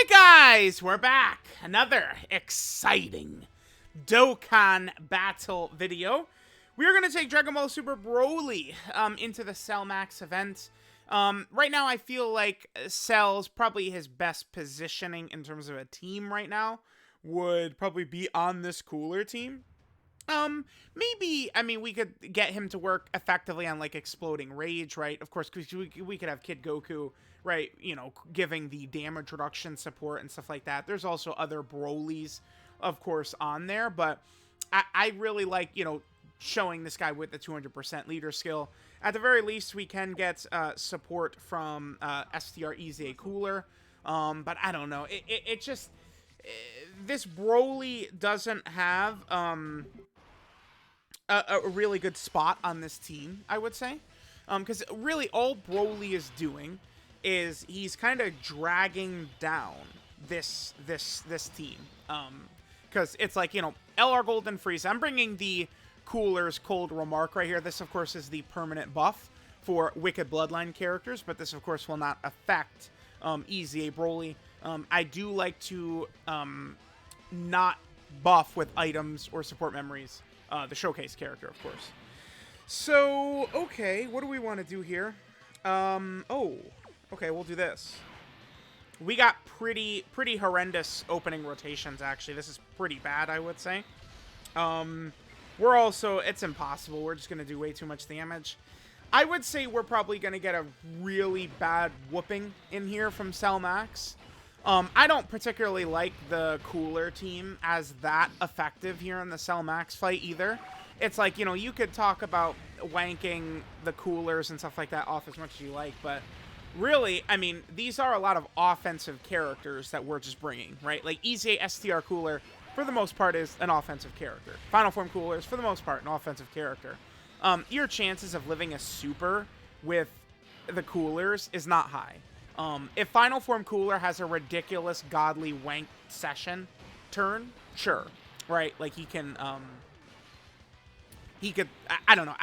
Guys, we're back. Another exciting Dokkan battle video. We're going to take Dragon Ball Super Broly into the Cell Max event. Right now, I feel like Cell's probably his best positioning in terms of a team right now would probably be on this cooler team. Maybe, I mean, we could get him to work effectively on, like, Exploding Rage, right? Of course, we could have Kid Goku, right, you know, giving the damage reduction support and stuff like that. There's also other Brolys, of course, on there, but I really like, you know, showing this guy with the 200% leader skill. At the very least, we can get support from STR EZA Cooler, but I don't know. It just... this Broly doesn't have... a really good spot on this team, I would say. Because really all Broly is doing is he's kind of dragging down this team. Because it's like, you know, LR Golden Frieza. I'm bringing the Cooler's Cold Remark right here. This, of course, is the permanent buff for Wicked Bloodline characters, but this, of course, will not affect EZA Broly. I do like to not buff with items or support memories. The showcase character, of course. So, okay, what do we want to do here? Oh, okay, we'll do this. We got pretty horrendous opening rotations, actually. This is pretty bad, I would say. We're also, it's impossible. We're just going to do way too much damage. I would say we're probably going to get a really bad whooping in here from Cell Max. I don't particularly like the Cooler team as that effective here in the Cell Max fight either. It's like, you know, you could talk about wanking the Coolers and stuff like that off as much as you like, but really, I mean, these are a lot of offensive characters that we're just bringing, right? Like, EZA STR Cooler, for the most part, is an offensive character. Final Form Coolers, for the most part, an offensive character. Your chances of living a super with the Coolers is not high. If Final Form Cooler has a ridiculous godly wank session turn, sure, right? Like he could, I don't know.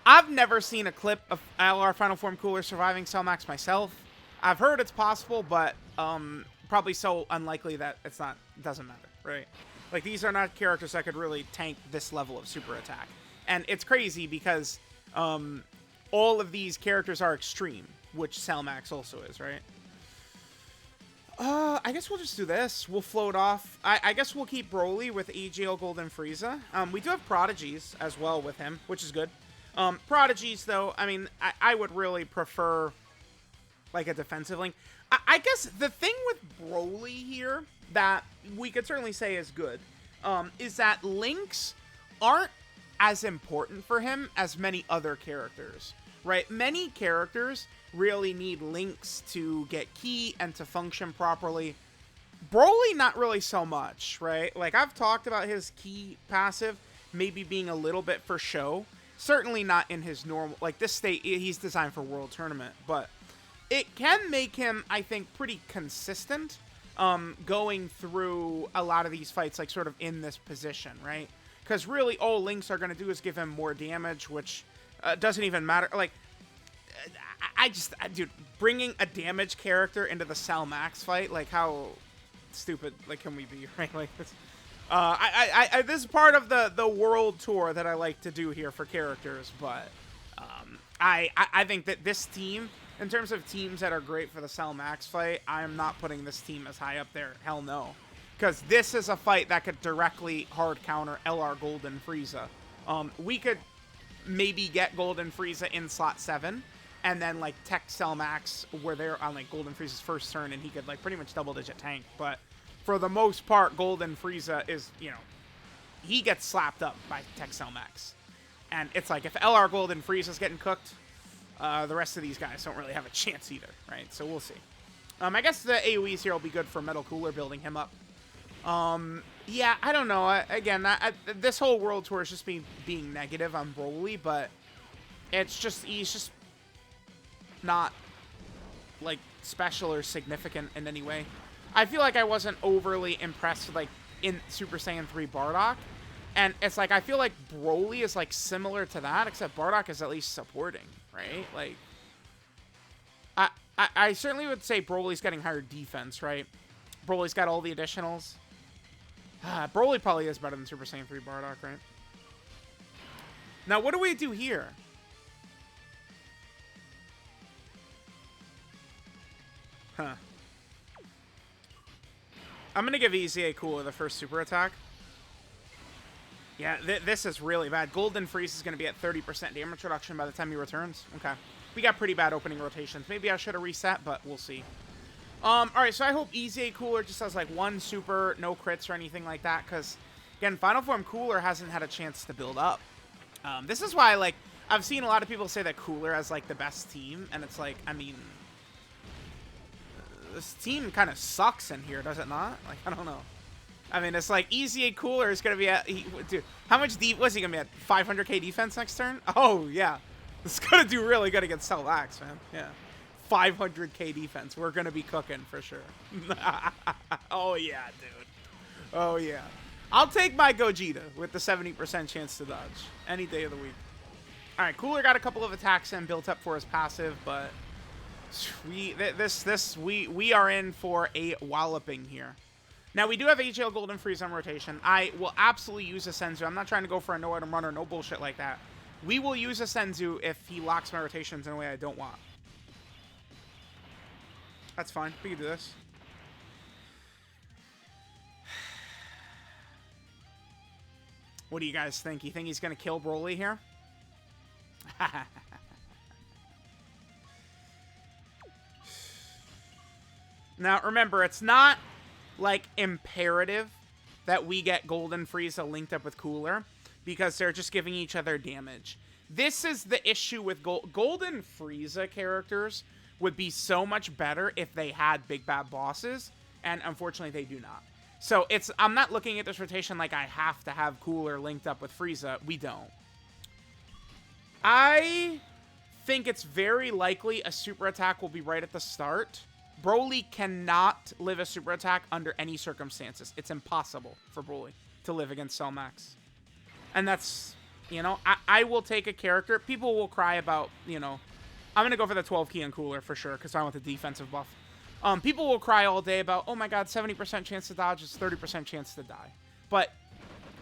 I've never seen a clip of LR Final Form Cooler surviving Cell Max myself. I've heard it's possible, but probably so unlikely that it doesn't matter, right? Like these are not characters that could really tank this level of super attack. And it's crazy because all of these characters are extreme, which Cell Max also is, right? I guess we'll just do this. We'll float off. I guess we'll keep Broly with AGL Golden Frieza. We do have Prodigies as well with him, which is good. Prodigies, though, I mean, I would really prefer, like, a defensive link. I guess the thing with Broly here that we could certainly say is good is that links aren't as important for him as many other characters. Right, many characters really need links to get key and to function properly. Broly, not really so much, right? Like, I've talked about his key passive maybe being a little bit for show. Certainly not in his normal, like, this state, he's designed for World Tournament, but it can make him, I think, pretty consistent going through a lot of these fights, like, sort of in this position, right? Because really, all links are going to do is give him more damage, which... doesn't even matter. Like, dude, bringing a damage character into the Cell Max fight, like, how stupid, like, can we be, right? Like, this, this is part of the world tour that I like to do here for characters, but, I think that this team, in terms of teams that are great for the Cell Max fight, I am not putting this team as high up there. Hell no. Because this is a fight that could directly hard counter LR Golden Frieza. We could maybe get Golden Frieza in slot 7 and then like tech Cell Max where they're on like Golden Frieza's first turn and he could like pretty much double digit tank, but for the most part Golden Frieza is, you know, he gets slapped up by tech Cell Max, and it's like if LR Golden Frieza's getting cooked, the rest of these guys don't really have a chance either, right? So we'll see. I guess the AoEs here will be good for Metal Cooler building him up. Yeah, I don't know. Again, this whole world tour is just being negative on Broly, but it's just, he's just not, like, special or significant in any way. I feel like I wasn't overly impressed with, like, in Super Saiyan 3 Bardock, and it's like, I feel like Broly is, like, similar to that, except Bardock is at least supporting, right? Like, I certainly would say Broly's getting higher defense, right? Broly's got all the additionals. Broly probably is better than Super Saiyan 3 Bardock, right? Now, what do we do here? Huh. I'm going to give EZA Cooler the first super attack. Yeah, this is really bad. Golden Freeze is going to be at 30% damage reduction by the time he returns. Okay. We got pretty bad opening rotations. Maybe I should have reset, but we'll see. Alright, so I hope EZA Cooler just has, like, one super, no crits or anything like that, because, again, Final Form Cooler hasn't had a chance to build up. This is why, like, I've seen a lot of people say that Cooler has, like, the best team, and it's like, I mean, this team kind of sucks in here, does it not? Like, I don't know. I mean, it's like EZA Cooler is going to be at... dude, how much was he going to be at? 500k defense next turn? Oh, yeah. It's going to do really good against Cell Max, man. Yeah. 500k defense. We're going to be cooking for sure. Oh, yeah, dude. Oh, yeah. I'll take my Gogeta with the 70% chance to dodge any day of the week. All right, Cooler got a couple of attacks in built up for his passive, but we are in for a walloping here. Now, we do have HL Golden Freeze on rotation. I will absolutely use a Senzu. I'm not trying to go for a no-item run or no bullshit like that. We will use a Senzu if he locks my rotations in a way I don't want. That's fine. We can do this. What do you guys think? You think he's going to kill Broly here? Now, remember, it's not, like, imperative that we get Golden Frieza linked up with Cooler, because they're just giving each other damage. This is the issue with Golden Frieza characters would be so much better if they had big bad bosses, and unfortunately they do not. So I'm not looking at this rotation like I have to have Cooler linked up with Frieza. We don't. I think it's very likely a super attack will be right at the start. Broly cannot live a super attack under any circumstances. It's impossible for Broly to live against Cell Max. And that's, you know, I will take a character. People will cry about, you know, I'm going to go for the 12 key on Cooler for sure because I want the defensive buff. People will cry all day about, oh my god, 70% chance to dodge is 30% chance to die. But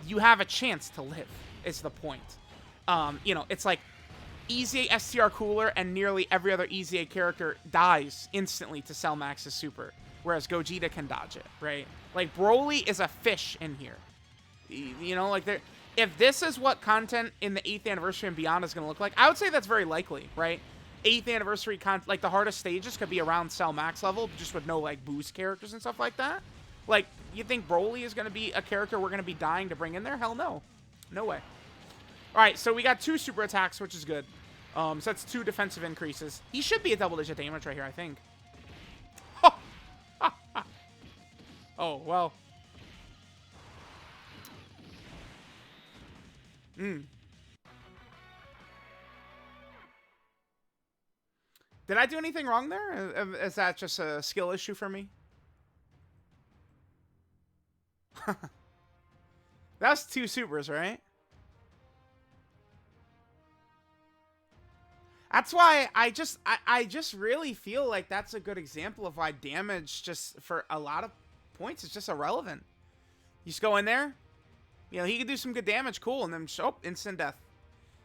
you have a chance to live, is the point. You know, it's like EZA STR Cooler and nearly every other EZA character dies instantly to Cell Max's super, whereas Gogeta can dodge it, right? Like, Broly is a fish in here. You know, like, if this is what content in the 8th anniversary and beyond is going to look like, I would say that's very likely, right? 8th anniversary content, like, the hardest stages could be around Cell Max level, just with no, like, boost characters and stuff like that. Like, you think Broly is going to be a character we're going to be dying to bring in there? Hell no. No way. Alright, so we got 2 super attacks, which is good. So that's 2 defensive increases. He should be a double-digit damage right here, I think. Oh, well. Did I do anything wrong there? Is that just a skill issue for me? That's 2 supers, right? That's why I just really feel like that's a good example of why damage just for a lot of points is just irrelevant. You just go in there, you know, he could do some good damage, cool, and then instant death.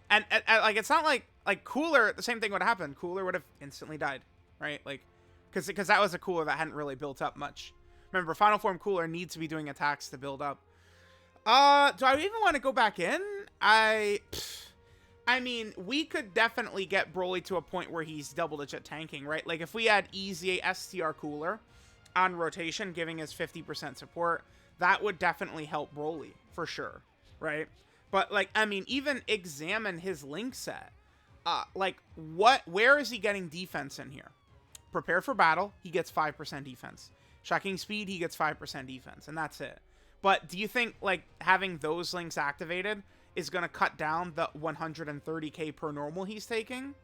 And like, it's not like Cooler, the same thing would happen. Cooler would have instantly died, right? Like, because that was a Cooler that hadn't really built up much. Remember, Final Form Cooler needs to be doing attacks to build up. Do I even want to go back in? I mean, we could definitely get Broly to a point where he's double-digit tanking, right? Like, if we had EZA STR Cooler on rotation, giving us 50% support, that would definitely help Broly, for sure, right? But, like, I mean, even examine his link set. Like, where is he getting defense in here? Prepare for battle, he gets 5% defense. Shocking speed, he gets 5% defense, and that's it. But do you think, like, having those links activated is going to cut down the 130k per normal he's taking?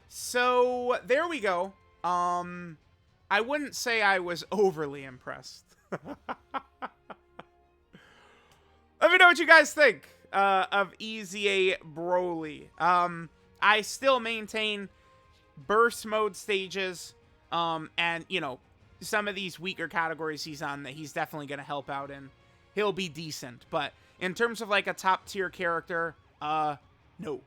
So, there we go. I wouldn't say I was overly impressed. Let me know what you guys think of EZA Broly. I still maintain burst mode stages And, you know, some of these weaker categories he's on that he's definitely going to help out in, he'll be decent. But in terms of like a top tier character, no.